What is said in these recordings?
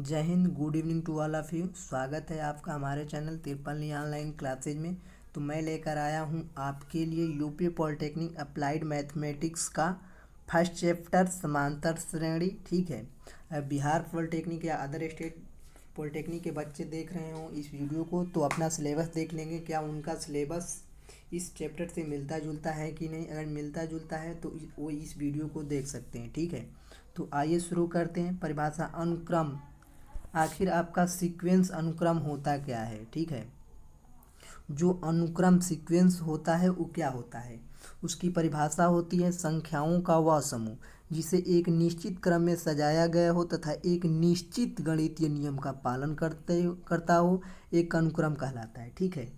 जय हिंद। Good evening to all of you. स्वागत है आपका हमारे चैनल तिरपल्ली ऑनलाइन क्लासेज में। तो मैं लेकर आया हूं आपके लिए यूपी पॉलिटेक्निक अप्लाइड मैथमेटिक्स का फर्स्ट चैप्टर समांतर श्रेणी। ठीक है, बिहार पॉलिटेक्निक या अदर स्टेट पॉलिटेक्निक के बच्चे देख रहे हों इस वीडियो को तो अपना सिलेबस देख लेंगे, क्या उनका सिलेबस इस चैप्टर से मिलता जुलता है कि नहीं। अगर मिलता जुलता है तो वो इस वीडियो को देख सकते हैं। ठीक है, तो आइए शुरू करते हैं। परिभाषा अनुक्रम, आखिर आपका सीक्वेंस अनुक्रम होता क्या है। ठीक है, जो अनुक्रम सीक्वेंस होता है वो क्या होता है, उसकी परिभाषा होती है संख्याओं का वह समूह जिसे एक निश्चित क्रम में सजाया गया हो तथा एक निश्चित गणितीय नियम का पालन करता हो, एक अनुक्रम कहलाता है। ठीक है,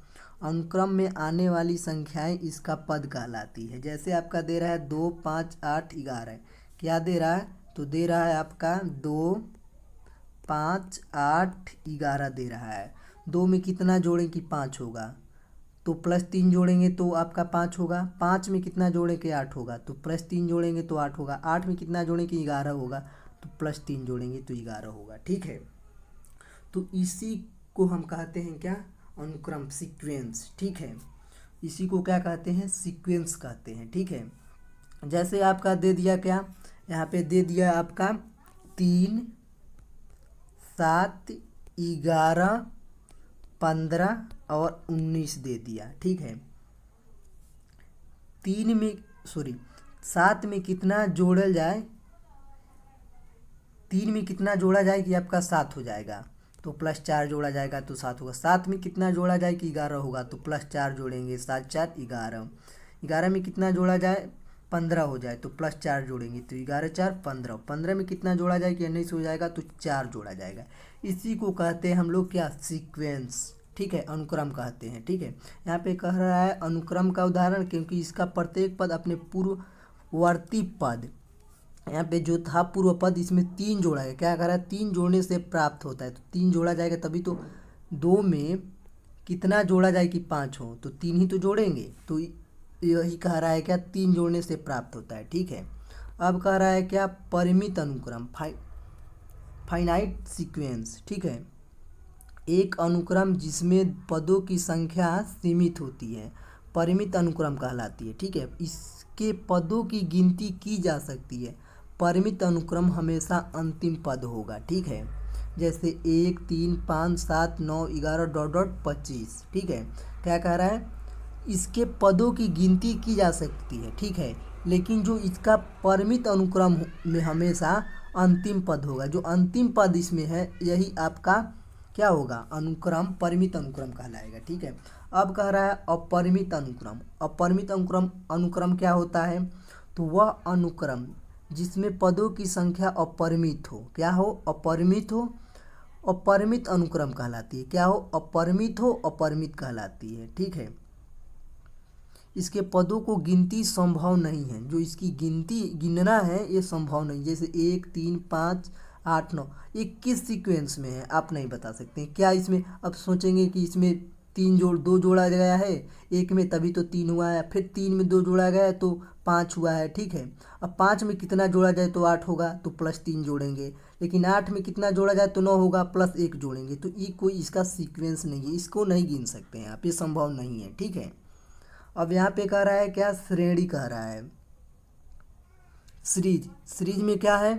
अनुक्रम में आने वाली संख्याएं इसका पद कहलाती है। जैसे आपका दे रहा है 2, 5, 8, 11, क्या दे रहा है, तो दे रहा है आपका 2, 5, 8, 11 दे रहा है। 2 में कितना जोड़ें कि 5 होगा, तो +3 जोड़ेंगे तो आपका 5 होगा। 5 में कितना जोड़ें कि 8 होगा, तो +3 जोड़ेंगे तो 8 होगा। 8 में कितना जोड़ें कि 11 होगा, तो +3 जोड़ेंगे तो 11 होगा। ठीक है, तो इसी को हम कहते हैं क्या, अनुक्रम, सीक्वेंस। ठीक है, इसी को क्या कहते हैं, सीक्वेंस कहते हैं। ठीक है, जैसे आपका दे दिया क्या, यहाँ पे दे दिया आपका 3, 7, 11, 15 और 19 दे दिया। ठीक है, 7 में कितना जोड़ल जाए, 3 में कितना जोड़ा जाए कि आपका 7 हो जाएगा, तो +4 जोड़ा जाएगा तो 7 होगा। 7 में कितना जोड़ा जाए कि 11 होगा, तो +4 जोड़ेंगे, 7, 4, 11। 11 में कितना जोड़ा जाए, 15 हो जाए तो +4 जोड़ेंगे तो 11, 4, 15। 15 में कितना जोड़ा जाए कि 19 हो जाएगा, तो 4 जोड़ा जाएगा। इसी को कहते हैं हम लोग क्या, सीक्वेंस। ठीक है, अनुक्रम कहते हैं। ठीक है, यहाँ पे कह रहा है अनुक्रम का उदाहरण, क्योंकि इसका प्रत्येक पद अपने पूर्ववर्ती पद, यहाँ पे जो था पूर्व पद, इसमें 3 जोड़ा है। क्या कह रहा है, 3 जोड़ने से प्राप्त होता है, तो 3 जोड़ा जाएगा तभी तो। 2 में कितना जोड़ा जाए कि 5 हो, तो 3 ही तो जोड़ेंगे, तो यही कह रहा है क्या, 3 जोड़ने से प्राप्त होता है। ठीक है, अब कह रहा है क्या, परिमित अनुक्रम, फाइनाइट सीक्वेंस। ठीक है, एक अनुक्रम जिसमें पदों की संख्या सीमित होती है परिमित अनुक्रम कहलाती है। ठीक है, इसके पदों की गिनती की जा सकती है। परिमित अनुक्रम हमेशा अंतिम पद होगा। ठीक है, जैसे 1, 3, 5, 7, 9, 11 डॉट डॉट 25। ठीक है, क्या कह रहा है, इसके पदों की गिनती की जा सकती है। ठीक है, लेकिन जो इसका परिमित अनुक्रम में हमेशा अंतिम पद होगा, जो अंतिम पद इसमें है यही आपका क्या होगा, अनुक्रम, परिमित अनुक्रम कहलाएगा। ठीक है, अब कह रहा है अपरिमित अनुक्रम। अपरिमित अनुक्रम, अनुक्रम क्या होता है, तो वह अनुक्रम जिसमें पदों की संख्या अपरिमित हो। क्या हो, अपरिमित हो, अपरिमित अनुक्रम कहलाती है। क्या हो, अपरिमित हो, अपरिमित कहलाती है। ठीक है, इसके पदों को गिनती संभव नहीं है, जो इसकी गिनती गिनना है ये संभव नहीं। जैसे 1, 3, 5, 8, 9, ये किस सीक्वेंस में है आप नहीं बता सकते। क्या इसमें, अब सोचेंगे कि इसमें 2 जोड़ा गया है, एक में तभी तो 3 हुआ है, फिर 3 में 2 जोड़ा गया है तो 5 हुआ है। ठीक है, अब 5 में कितना जोड़ा जाए तो 8 होगा, तो +3 जोड़ेंगे। लेकिन 8 में कितना जोड़ा जाए तो 9 होगा, +1 जोड़ेंगे। तो ये कोई इसका सीक्वेंस नहीं है, इसको नहीं गिन सकते हैं आप, ये संभव नहीं है। ठीक है, अब यहाँ पे कह रहा है क्या, श्रेणी कह रहा है। सीरीज, सीरीज में क्या है,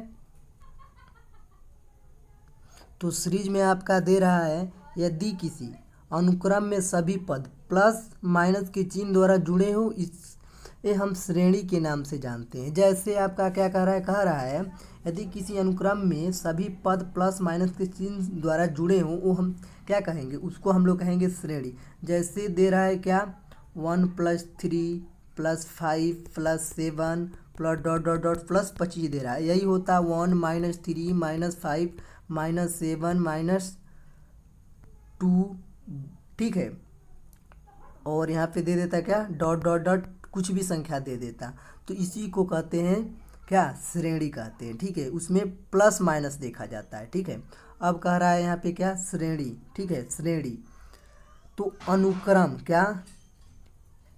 तो सीरीज में आपका दे रहा है यदि किसी अनुक्रम में सभी पद प्लस माइनस के चिन्ह द्वारा जुड़े हो, इसे हम श्रेणी के नाम से जानते हैं। जैसे आपका क्या कह रहा है यदि किसी अनुक्रम में सभी पद प्लस माइनस के चिन्ह द्वारा जुड़े हों, वो हम क्या कहेंगे, उसको हम लोग कहेंगे श्रेणी। जैसे दे रहा है क्या, 1 + 3 + 5 + 7 प्लस डॉट डॉट डॉट +25 दे रहा है। यही होता 1 - 3 - 5 - 7 - 2। ठीक है, और यहाँ पे दे देता क्या, डॉट डॉट डॉट कुछ भी संख्या दे देता, तो इसी को कहते हैं क्या, श्रेणी कहते हैं। ठीक है, उसमें प्लस माइनस देखा जाता है। ठीक है, अब कह रहा है यहाँ पे क्या, श्रेणी। ठीक है, श्रेणी, तो अनुक्रम क्या,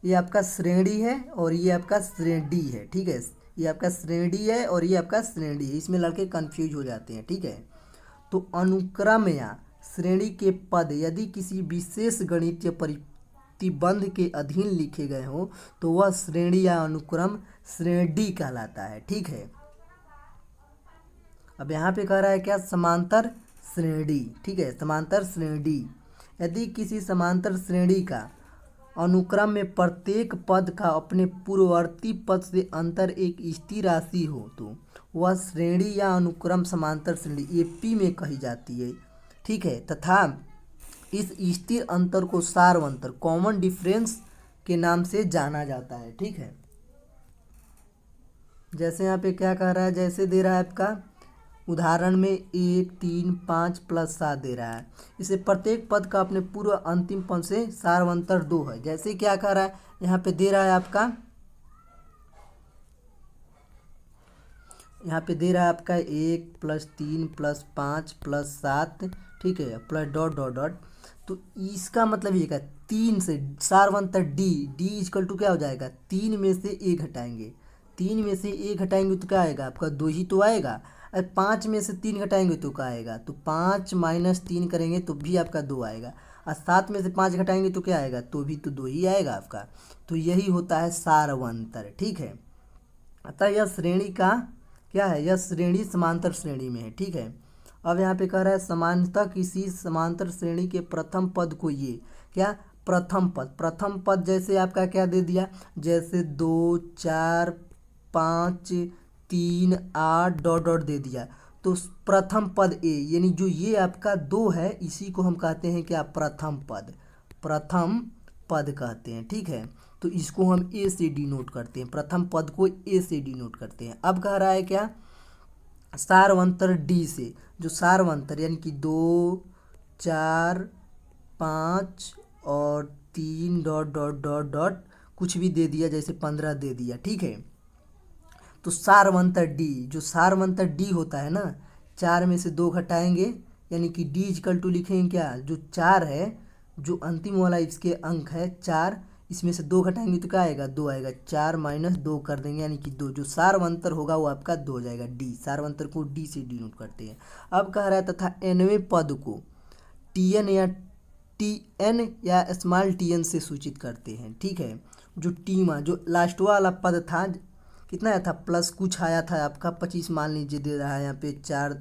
ये आपका श्रेणी है और ये आपका श्रेणी है। ठीक है, ये आपका श्रेणी है और ये आपका श्रेणी है, इसमें लड़के कंफ्यूज हो जाते हैं। ठीक है, तो अनुक्रम या श्रेणी के पद यदि किसी विशेष गणितीय प्रतिबंध के अधीन लिखे गए हो तो वह श्रेणी या अनुक्रम श्रेणी कहलाता है। ठीक है, अब यहाँ पे कह रहा है क्या, समांतर श्रेणी। ठीक है, समांतर श्रेणी, यदि किसी समांतर श्रेणी का अनुक्रम में प्रत्येक पद का अपने पूर्ववर्ती पद से अंतर एक स्थिर राशि हो तो वह श्रेणी या अनुक्रम समांतर श्रेणी एपी में कही जाती है। ठीक है, तथा इस स्थिर अंतर को सार अंतर कॉमन डिफरेंस के नाम से जाना जाता है। ठीक है, जैसे यहाँ पे क्या कह रहा है, जैसे दे रहा है आपका उदाहरण में 1 3 5 प्लस 7 दे रहा है, इसे प्रत्येक पद का अपने पूर्व अंतिम पद से सारवंतर 2 है। जैसे क्या कह रहा है, यहाँ पे दे रहा है आपका, यहाँ पे दे रहा है आपका 1 प्लस 3 प्लस 5 प्लस 7, ठीक है, प्लस डॉट डॉट डॉट। तो इसका मतलब ये क्या, 3 से सारवंतर डी, डी इक्वल टू क्या हो जाएगा, 3 में से 1 हटाएंगे, 3 में से 1 हटाएंगे तो क्या आएगा आपका 2 ही तो आएगा। और 5 में से 3 घटाएंगे तो क्या आएगा, तो 5 माइनस 3 करेंगे तो भी आपका 2 आएगा। और 7 में से 5 घटाएंगे तो क्या आएगा, तो भी तो 2 ही आएगा आपका। तो यही होता है सारवंतर। ठीक है, अतः यह श्रेणी का क्या है, यह श्रेणी समांतर श्रेणी में है। ठीक है, अब यहाँ पे कह रहा है समानतः किसी समांतर श्रेणी के प्रथम पद को ये क्या, प्रथम पद, प्रथम पद जैसे आपका क्या दे दिया, जैसे 2 4 5 3 8 डॉट डॉट दे दिया, तो प्रथम पद ए, यानी जो ये आपका 2 है इसी को हम कहते हैं क्या, प्रथम पद, प्रथम पद कहते हैं। ठीक है, तो इसको हम ए से डिनोट करते हैं, प्रथम पद को ए से डिनोट करते हैं। अब कह रहा है क्या, सारवंतर डी से, जो सारवंतर यानी कि 2 4 5 और 3 डॉट डॉट डॉट डॉट कुछ भी दे दिया, जैसे 15 दे दिया। ठीक है, तो सारवंतर डी, जो सारवंतर डी होता है ना, 4 में से 2 घटाएंगे यानी कि डी इक्वल टू लिखेंगे क्या, जो 4 है, जो अंतिम वाला इसके अंक है 4, इसमें से 2 घटाएंगे तो क्या आएगा, 2 आएगा, 4 माइनस 2 कर देंगे यानी कि 2, जो सारवंतर होगा वो आपका 2 हो जाएगा। डी, सारवंतर को डी से डिनोट करते हैं। अब कह रहा है तथा nवें पद को टीएन या स्मॉल टीएन से सूचित करते हैं। ठीक है, जो टीमा, जो लास्ट वाला पद था कितना आया था, प्लस कुछ आया था आपका 25 मान लीजिए दे रहा है, यहाँ पे 4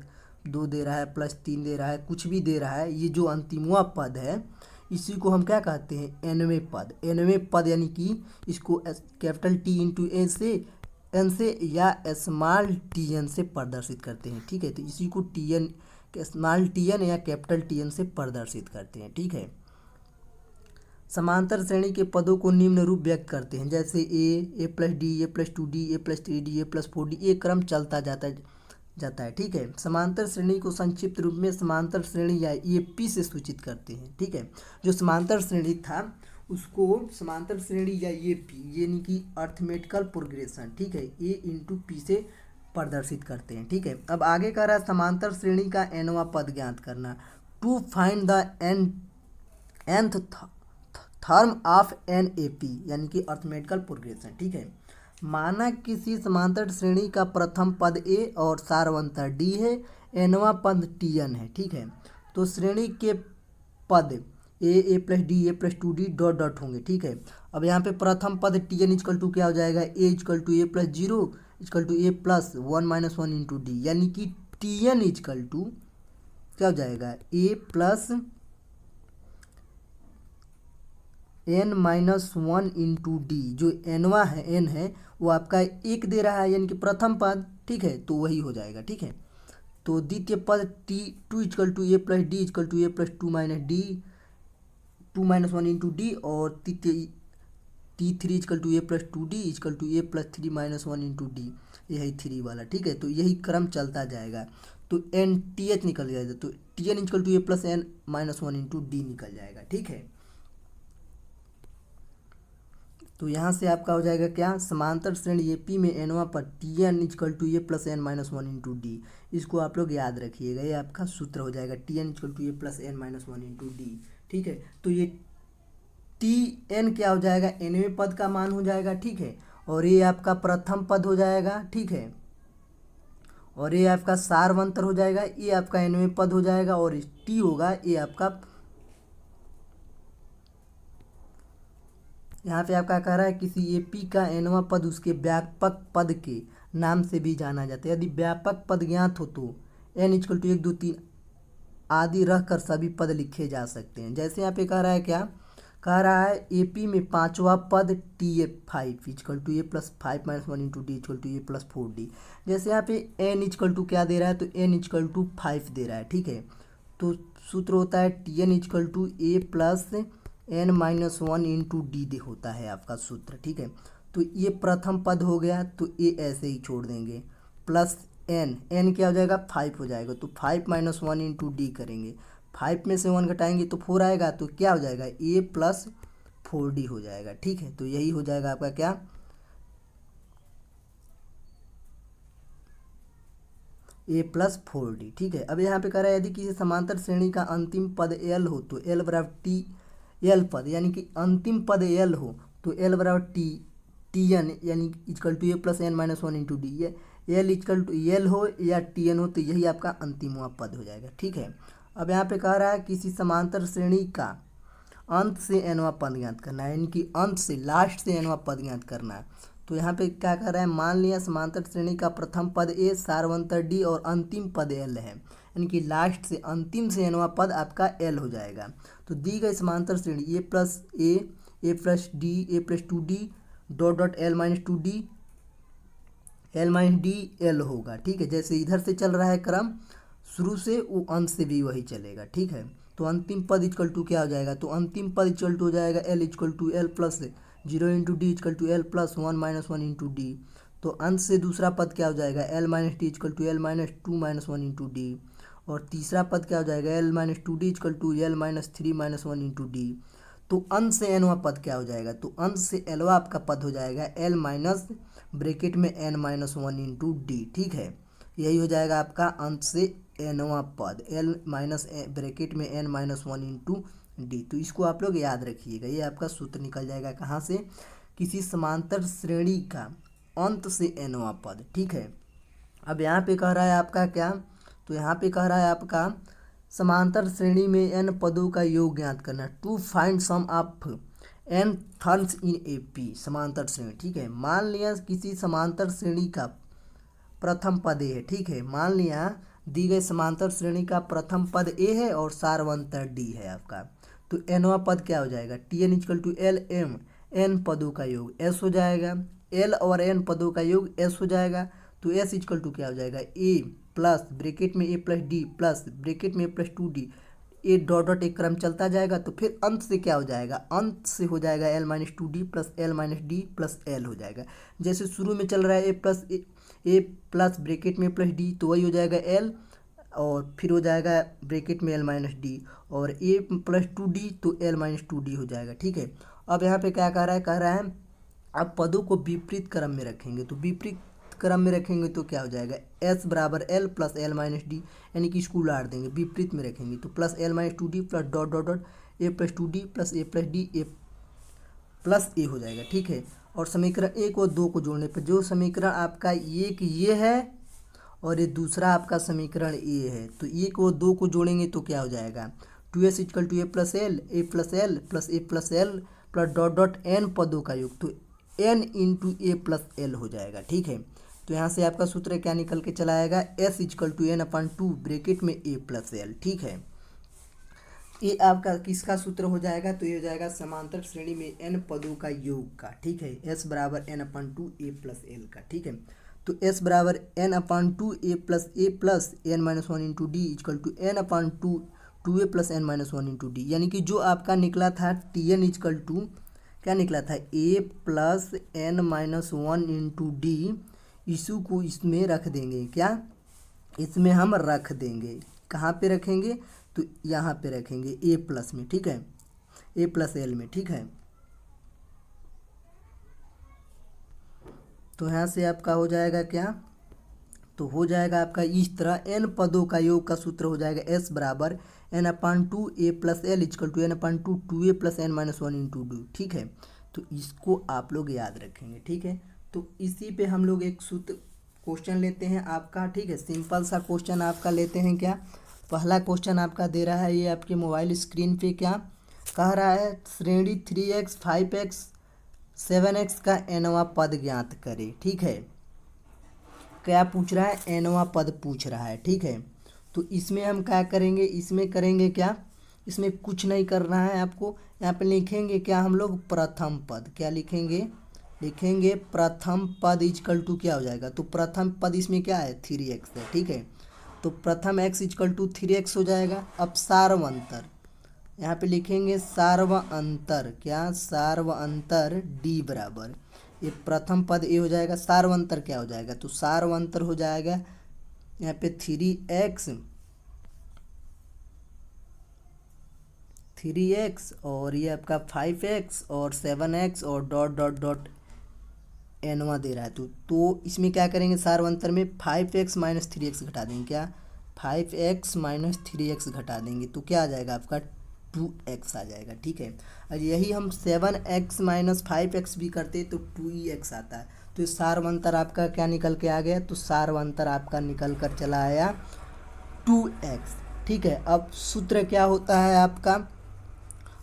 2 दे रहा है, प्लस 3 दे रहा है, कुछ भी दे रहा है, ये जो अंतिमवा पद है इसी को हम क्या कहते हैं, एनवें पद। एनवें पद यानी कि इसको कैपिटल टी इंटू एन से या स्मॉल टी एन से प्रदर्शित करते हैं। ठीक है, तो इसी को T N, small T N या कैपिटल टी एन से प्रदर्शित करते हैं। ठीक है, समांतर श्रेणी के पदों को निम्न रूप व्यक्त करते हैं, जैसे ए plus D, A plus 2D, A plus 3D, A plus 4D, ये क्रम चलता जाता है। ठीक है, समांतर श्रेणी को संक्षिप्त रूप में समांतर श्रेणी या एपी से सूचित करते हैं। ठीक है, जो समांतर श्रेणी था उसको समांतर श्रेणी या एपी यानी कि अर्थमेटिकल प्रोग्रेशन, ठीक है, ए इंटू पी से प्रदर्शित करते हैं। ठीक है, अब आगे कह रहा है समांतर श्रेणी का एनवा पद ज्ञात करना, to find the nth term of an A P यानी कि अर्थमेटिकल प्रोग्रेशन। ठीक है, माना किसी समांतर श्रेणी का प्रथम पद ए और सारवंतर डी है, एनवा पद टी एन है। ठीक है, तो श्रेणी के पद ए plus D, A plus 2D dot dot होंगे। ठीक है, अब यहाँ पे प्रथम पद टी एन इक्वल टू क्या हो जाएगा, A equal to A plus 0 equal to A plus 1 minus 1 into D, यानी कि टी एन इक्वल टू क्या हो जाएगा, A plus n minus 1 into D, जो एनवा है, एन है वो आपका 1 दे रहा है यानी कि प्रथम पद। ठीक है, तो वही हो जाएगा। ठीक है, तो द्वितीय पद T 2 equal to A plus D equal to A plus 2 minus D, 2 minus 1 into D, और T3 equal to A plus 2D equal to A plus 3 minus 1 into D, यही 3 वाला। ठीक है, तो यही क्रम चलता जाएगा, तो एन टी एच निकल जाएगा, तो T N equal to A plus N minus 1 into D निकल जाएगा। ठीक है, तो यहाँ से आपका हो जाएगा क्या, समांतर श्रेणी एपी में एनवा पर T N equal to A plus N minus 1 into D, इसको आप लोग याद रखिएगा, ये आपका सूत्र हो जाएगा, T N equal to A plus N minus 1 into D. ठीक है, तो ये टी एन क्या हो जाएगा, एनवें पद का मान हो जाएगा। ठीक है, और ये आपका प्रथम पद हो जाएगा। ठीक है, और ये आपका सारवंतर हो जाएगा, ये आपका nवें पद हो जाएगा, और टी होगा ये आपका, यहाँ पे आपका कह रहा है किसी एपी का nवां पद उसके व्यापक पद के नाम से भी जाना जाता है। यदि व्यापक पद ज्ञात हो तो n इक्वल टू 1 2 3 आदि रख कर सभी पद लिखे जा सकते हैं। जैसे यहाँ पे कह रहा है क्या, कह रहा है एपी में पांचवा पद T A 5 equal to A plus 5 minus 1 into D equal to A plus 4 D. जैसे यहाँ पे एन इक्वल टू क्या दे रहा है, तो एन इक्वल टू 5 दे रहा है, ठीक है। तो सूत्र होता है T N equal to A plus N minus 1 into D दे होता है आपका सूत्र, ठीक है। तो ये प्रथम पद हो गया, तो ये ऐसे ही छोड़ देंगे, प्लस एन, एन क्या हो जाएगा 5 हो जाएगा, तो 5 माइनस 1 इंटू डी करेंगे, 5 में से 1 घटाएंगे तो 4 आएगा, तो क्या हो जाएगा ए प्लस 4 डी हो जाएगा, ठीक है। तो यही हो जाएगा आपका क्या, ए प्लस 4 डी, ठीक है। अब यहाँ पे कह रहा है यदि किसी समांतर श्रेणी का अंतिम पद एल हो तो एल बराबर टी, एल पद यानी कि अंतिम पद एल हो तो एल बराबर टी, टी एन यानी equal to A plus N minus 1 into D. ये एल इक्वल टू एल हो या टी एन हो तो यही आपका अंतिमवा पद हो जाएगा, ठीक है। अब यहाँ पे कह रहा है किसी समांतर श्रेणी का अंत से एनवा पद ज्ञात करना है, यानी कि अंत से लास्ट से एनवा पद ज्ञात करना है। तो यहाँ पे क्या कर रहा है, मान लिया समांतर श्रेणी का प्रथम पद ए, सारवंतर डी और अंतिम पद एल है, यानी कि लास्ट से अंतिम से एनवा पद आपका एल हो जाएगा। तो दी गई समांतर श्रेणी A plus D, A plus 2 D dot dot L minus 2 D, L minus D L होगा, ठीक है। जैसे इधर से चल रहा है क्रम शुरू से, वो अंत से भी वही चलेगा, ठीक है। तो अंतिम पद इक्वल टू क्या हो जाएगा, तो अंतिम पद इक्वल टू हो जाएगा L equal to L plus 0 into D equal to L plus 1 minus 1 into D. तो अंत से दूसरा पद क्या हो जाएगा, L minus D equal to L minus 2 minus 1 into D. और तीसरा पद क्या हो जाएगा, L minus 2 D equal to L minus 3 minus 1 into D. तो अंत से एनवा पद क्या हो जाएगा, तो अंत से एलवा आपका पद हो जाएगा एल माइनस ब्रैकेट में एन माइनस 1 इंटू डी, ठीक है। यही हो जाएगा आपका अंत से एनवा पद, एल माइनस ब्रैकेट में एन माइनस 1 इंटू डी। तो इसको आप लोग याद रखिएगा, ये आपका सूत्र निकल जाएगा कहाँ से, किसी समांतर श्रेणी का अंत से एनवा पद, ठीक है। अब यहाँ पे कह रहा है आपका क्या, तो यहाँ पे कह रहा है आपका समांतर श्रेणी में एन पदों का योग ज्ञात करना, to find sum of N terms in A P समांतर श्रेणी, ठीक है। मान लिया किसी समांतर श्रेणी का प्रथम पद ए है, ठीक है। मान लिया दी गई समांतर श्रेणी का प्रथम पद ए है और सारवंतर डी है आपका, तो एनवा पद क्या हो जाएगा, T N equal to L M, एन पदों का योग एस हो जाएगा, एल और एन पदों का योग एस हो जाएगा। तो एस इक्वल टू क्या हो जाएगा, ए प्लस ब्रैकेट में A plus D plus bracket में A plus 2 D, A dot dot एक क्रम चलता जाएगा। तो फिर अंत से क्या हो जाएगा, अंत से हो जाएगा L minus 2 D plus L minus D plus L हो जाएगा। जैसे शुरू में चल रहा है ए प्लस ब्रैकेट में प्लस डी, तो वही हो जाएगा एल, और फिर हो जाएगा ब्रैकेट में एल माइनस डी, और ए प्लस 2 डी तो एल माइनस 2 डी हो जाएगा, ठीक है। अब यहाँ पे क्या कह रहा है, कह रहा है अब पदों को विपरीत क्रम में रखेंगे, तो विपरीत क्रम में रखेंगे तो क्या हो जाएगा, एस बराबर L plus L minus D, यानी कि इसको उलाट देंगे, विपरीत में रखेंगे तो plus L minus 2 D plus dot dot dot A plus 2 D plus A plus D A plus A हो जाएगा, ठीक है। और समीकरण 1 और 2 को जोड़ने पर जो समीकरण आपका एक ये है और ये दूसरा आपका समीकरण ए है, तो 1 और 2 को जोड़ेंगे तो क्या हो जाएगा, 2s equal to A plus L plus L plus A plus L plus dot dot N पदों का योग, तो N into A plus L हो जाएगा, ठीक है। तो यहाँ से आपका सूत्र क्या निकल के चला आएगा, S equal to N upon 2 bracket में ए प्लस एल, ठीक है। ये आपका किसका सूत्र हो जाएगा, तो ये हो जाएगा समांतर श्रेणी में एन पदों का योग का, ठीक है। एस बराबर N upon 2 A plus L का, ठीक है। तो एस बराबर N upon 2 A plus N minus 1 into D equal to N upon 2 A plus N minus 1 into D, यानी कि जो आपका निकला था टी एन इक्वल टू क्या निकला था, A plus N minus 1 into D, इशू को इसमें रख देंगे, क्या इसमें हम रख देंगे, कहाँ पे रखेंगे, तो यहाँ पे रखेंगे ए प्लस में, ठीक है, ए प्लस एल में, ठीक है। तो यहाँ से आपका हो जाएगा क्या, तो हो जाएगा आपका इस तरह एन पदों का योग का सूत्र हो जाएगा एस बराबर N upon 2 A plus L equal to N upon 2 A plus N minus 1 into D, ठीक है। तो इसको आप लोग याद रखेंगे, ठीक है। तो इसी पे हम लोग एक सूत्र क्वेश्चन लेते हैं आपका, ठीक है। सिंपल सा क्वेश्चन आपका लेते हैं। क्या पहला क्वेश्चन आपका दे रहा है ये आपके मोबाइल स्क्रीन पे, क्या कह रहा है, श्रेणी 3x 5x 7x का nवां पद ज्ञात करे, ठीक है। क्या पूछ रहा है, nवां पद पूछ रहा है, ठीक है। तो इसमें हम क्या करेंगे, इसमें करेंगे क्या, इसमें कुछ नहीं करना है आपको। यहाँ पे लिखेंगे क्या हम लोग, प्रथम पद। क्या लिखेंगे, लिखेंगे प्रथम पद इजकल टू क्या हो जाएगा, तो प्रथम पद इसमें क्या है 3x है, ठीक है। तो प्रथम x इजकल टू 3x हो जाएगा। अब सार्व अंतर, यहाँ पे लिखेंगे सार्व अंतर, क्या सार्व अंतर d बराबर, ये प्रथम पद ए हो जाएगा, सार्व अंतर क्या हो जाएगा, तो सार्व अंतर हो जाएगा यहाँ पे 3x और ये आपका 5x और 7x और डॉट डॉट डॉट nवा दे रहा है। तो इसमें क्या करेंगे, सार्व अंतर में 5x माइनस 3x घटा देंगे, क्या 5x माइनस 3x घटा देंगे तो क्या आ जाएगा आपका 2x आ जाएगा, ठीक है। और यही हम 7x माइनस 5x भी करते तो 2x आता है। तो इस सार्व अंतर आपका क्या निकल के आ गया, तो सार्व अंतर आपका निकल कर चला आया 2x, ठीक है। अब सूत्र क्या होता है आपका,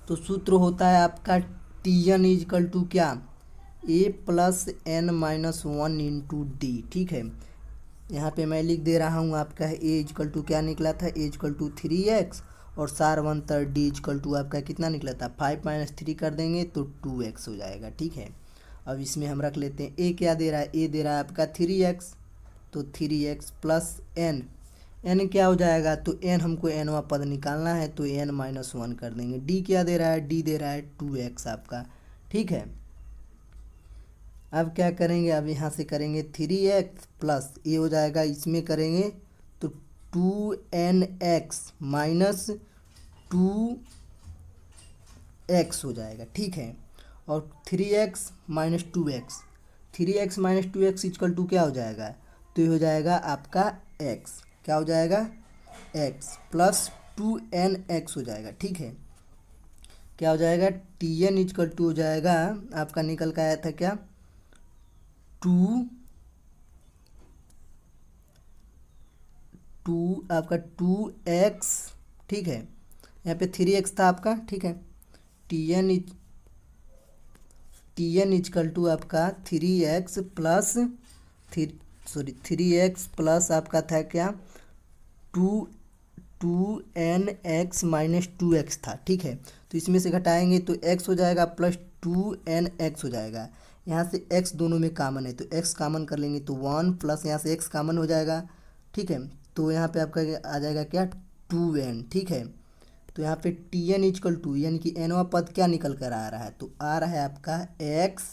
तो सूत्र होता है आपका Tn इजकल टू क्या, a plus n minus 1 into D, ठीक है। यहाँ पे मैं लिख दे रहा हूँ आपका a इजकल टू क्या निकला था, a इजकल टू 3x और सार्व अंतर d इजकल टू आपका कितना निकला था 5 माइनस 3 कर देंगे तो 2x हो जाएगा, ठीक है। अब इसमें हम रख लेते हैं a क्या दे रहा है, a दे रहा है आपका 3x, तो 3x प्लस n क्या हो जाएगा, तो n हमको nवां पद निकालना है तो n माइनस 1 कर देंगे। d क्या दे रहा है, d दे रहा है 2x आपका, ठीक है। अब क्या करेंगे, अब यहाँ से करेंगे 3x प्लस ये हो जाएगा, इसमें करेंगे तो 2nx माइनस 2x हो जाएगा, ठीक है। और 3x minus 2x, 3x minus 2x equal to क्या हो जाएगा, तो ये हो जाएगा आपका x, क्या हो जाएगा x प्लस 2nx हो जाएगा, ठीक है। क्या हो जाएगा, Tn इक्वल टू हो जाएगा आपका, निकल का आया था क्या 2 आपका 2x, ठीक है। यहाँ पे 3x था आपका, ठीक है। Tn इजकल टू आपका 3x प्लस 3x प्लस आपका था क्या 2nx माइनस 2x था, ठीक है। तो इसमें से घटाएंगे तो x हो जाएगा प्लस 2nx हो जाएगा। यहाँ से x दोनों में कॉमन है तो x कॉमन कर लेंगे तो 1 प्लस यहाँ से x कॉमन हो जाएगा, ठीक है। तो यहाँ पे आपका आ जाएगा क्या 2n, ठीक है। तो यहाँ पे Tn इजकल टू यानी कि nवां पद क्या निकल कर आ रहा है, तो आ रहा है आपका x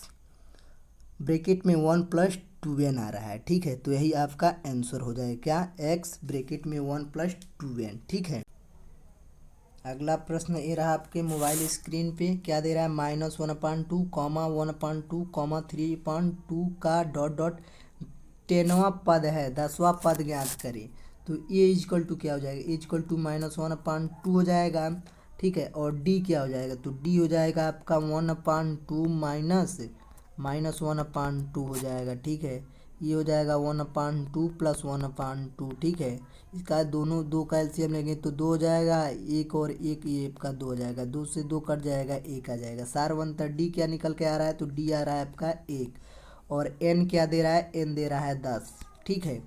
ब्रैकेट में 1 प्लस 2n आ रहा है, ठीक है। तो यही आपका आंसर हो जाएगा क्या x ब्रैकेट में 1 प्लस 2n, ठीक है। अगला प्रश्न ये रहा आपके मोबाइल स्क्रीन पे, क्या दे रहा है, -1/2 कॉमा 1/2 कॉमा 3/2 का डॉट डॉट 10वां पद है, 10वां पद ज्ञात करें। तो ए इजकल टू क्या हो जाएगा, ए इजकल टू -1/2 हो जाएगा, ठीक है। और डी क्या हो जाएगा, तो डी हो जाएगा आपका 1/2 माइनस 1/2 हो जाएगा, ठीक है। ये हो जाएगा 1/2 प्लस 1/2, ठीक है। इसका दोनों दो का एलसीएम लेंगे तो 2 हो जाएगा, एक और एक ये का 2 हो जाएगा, 2 से 2 कट जाएगा, 1 आ जाएगा। सार्व अंतर डी क्या निकल के आ रहा है, तो डी आ रहा है आपका 1 और एन क्या दे रहा है, एन दे रहा है 10, ठीक है।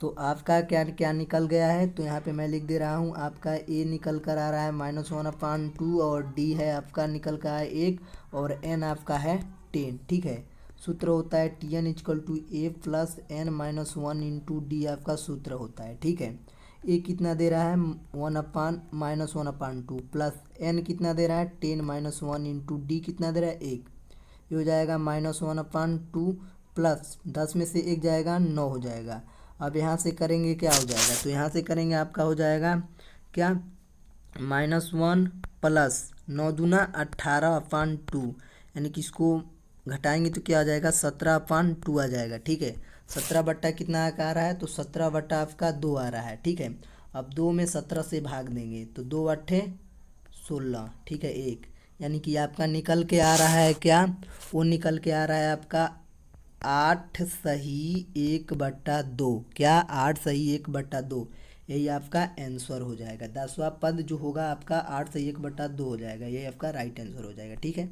तो आपका क्या क्या निकल गया है, तो यहाँ पे मैं लिख दे रहा हूँ आपका ए निकल कर आ रहा है -1/2 और डी है आपका निकल कर है 1 और एन आपका है 10, ठीक है। सूत्र होता है Tn equal to A plus n minus 1 into D आपका सूत्र होता है, ठीक है। ए कितना दे रहा है -1/2 प्लस n कितना दे रहा है 10 माइनस 1 इंटू डी कितना दे रहा है 1, ये हो जाएगा -1/2 प्लस 10 में से 1 जाएगा 9 हो जाएगा। अब यहाँ से करेंगे क्या हो जाएगा, तो यहाँ से करेंगे आपका हो जाएगा क्या -1 प्लस 9 दूना 18/2 यानी कि इसको घटाएंगे तो क्या आ जाएगा 17/2 आ जाएगा, ठीक है। 17 बट्टा कितना आ रहा है, तो 17 बट्टा आपका 2 आ रहा है, ठीक है। अब 2 में 17 से भाग देंगे तो 2 अट्ठे 16, ठीक है 1, यानी कि आपका निकल के आ रहा है क्या, वो निकल के आ रहा है आपका 8 सही 1/2। क्या 8 सही 1/2, यही आपका आंसर हो जाएगा। 10वां पद जो होगा आपका 8 सही 1/2 हो जाएगा, यही आपका राइट आंसर हो जाएगा। ठीक है।